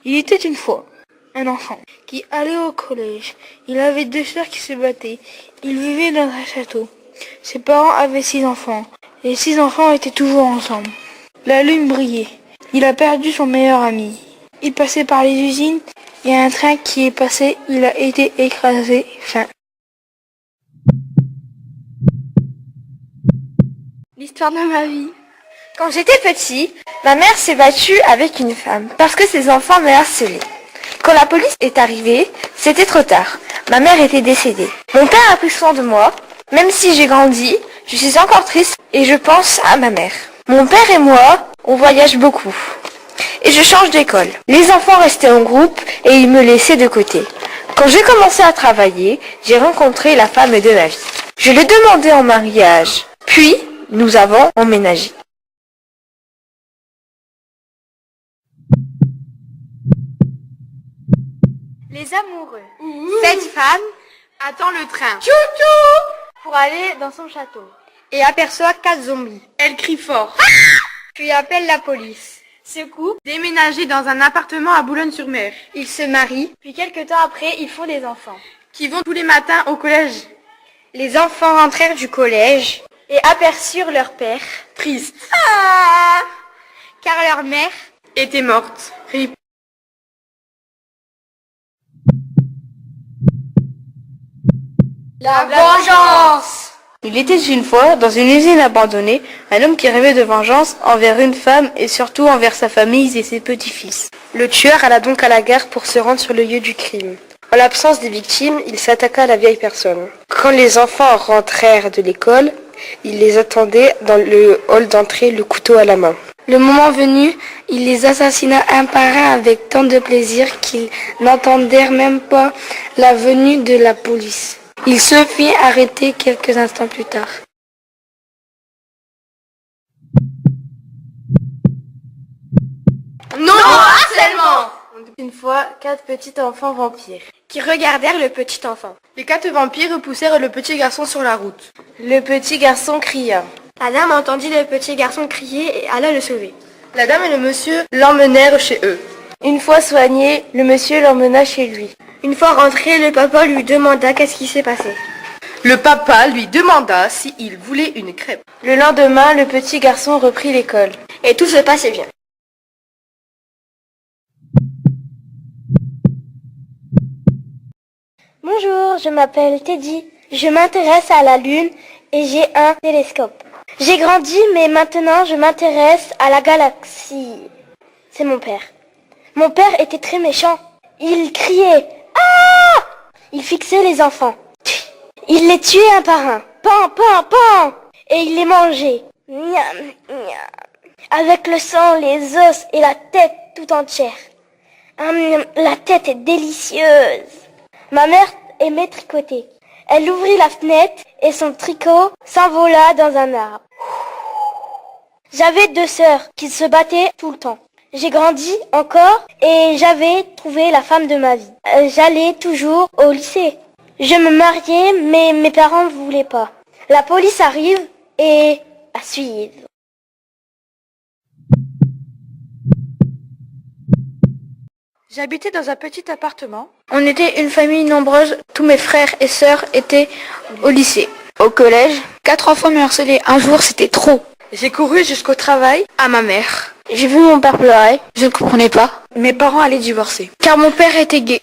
Il était une fois un enfant qui allait au collège. Il avait 2 sœurs qui se battaient. Il vivait dans un château. Ses parents avaient 6 enfants. Les 6 enfants étaient toujours ensemble. La lune brillait. Il a perdu son meilleur ami. Il passait par les usines. Il y a un train qui est passé. Il a été écrasé. Fin. L'histoire de ma vie. Quand j'étais petit, ma mère s'est battue avec une femme parce que ses enfants me harcelaient. Quand la police est arrivée, c'était trop tard. Ma mère était décédée. Mon père a pris soin de moi. Même si j'ai grandi, je suis encore triste et je pense à ma mère. Mon père et moi, on voyage beaucoup. Et je change d'école. Les enfants restaient en groupe et ils me laissaient de côté. Quand j'ai commencé à travailler, j'ai rencontré la femme de ma vie. Je l'ai demandé en mariage. Puis, nous avons emménagé. Les amoureux. Cette femme attend le train. pour aller dans son château et aperçoit 4 zombies. Elle crie fort. Puis appelle la police. Ce couple, Déménager dans un appartement à Boulogne-sur-Mer. ils se marient, puis quelques temps après, ils font des enfants. Qui vont tous les matins au collège. Les enfants rentrèrent du collège et aperçurent leur père, Triste. car leur mère Était morte. Rip. La vengeance. Il était une fois, dans une usine abandonnée, un homme qui rêvait de vengeance envers une femme et surtout envers sa famille et ses petits-fils. Le tueur alla donc à la gare pour se rendre sur le lieu du crime. En l'absence des victimes, il s'attaqua à la vieille personne. Quand les enfants rentrèrent de l'école, il les attendait dans le hall d'entrée, le couteau à la main. Le moment venu, il les assassina un par un avec tant de plaisir qu'ils n'entendèrent même pas la venue de la police. Il se fit arrêter quelques instants plus tard. Non, harcèlement. Une fois, 4 petits enfants vampires. Qui regardèrent le petit enfant. Les 4 vampires repoussèrent le petit garçon sur la route. Le petit garçon cria. La dame entendit le petit garçon crier et alla le sauver. La dame et le monsieur l'emmenèrent chez eux. Une fois soigné, le monsieur l'emmena chez lui. Une fois rentré, le papa lui demanda qu'est-ce qui s'est passé. Le papa lui demanda s'il voulait une crêpe. Le lendemain, le petit garçon reprit l'école. Et tout se passait bien. Bonjour, je m'appelle Teddy. Je m'intéresse à la Lune et j'ai un télescope. J'ai grandi, mais maintenant je m'intéresse à la galaxie. C'est mon père. Mon père était très méchant. Il criait « Ah !» Il fixait les enfants. Il les tuait un par un. Pan, pan, pan. Et il les mangeait. Miam, miam. Avec le sang, les os et la tête tout entière. La tête est délicieuse. Ma mère aimait tricoter. Elle ouvrit la fenêtre et son tricot s'envola dans un arbre. J'avais 2 sœurs qui se battaient tout le temps. J'ai grandi encore et j'avais trouvé la femme de ma vie. J'allais toujours au lycée. Je me mariais mais mes parents ne voulaient pas. La police arrive et à suivre. J'habitais dans un petit appartement. On était une famille nombreuse. Tous mes frères et sœurs étaient au lycée. Au collège, 4 enfants me harcelaient. Un jour, c'était trop. J'ai couru jusqu'au travail à ma mère. J'ai vu mon père pleurer. Je ne comprenais pas. Mes parents allaient divorcer. Car mon père était gay.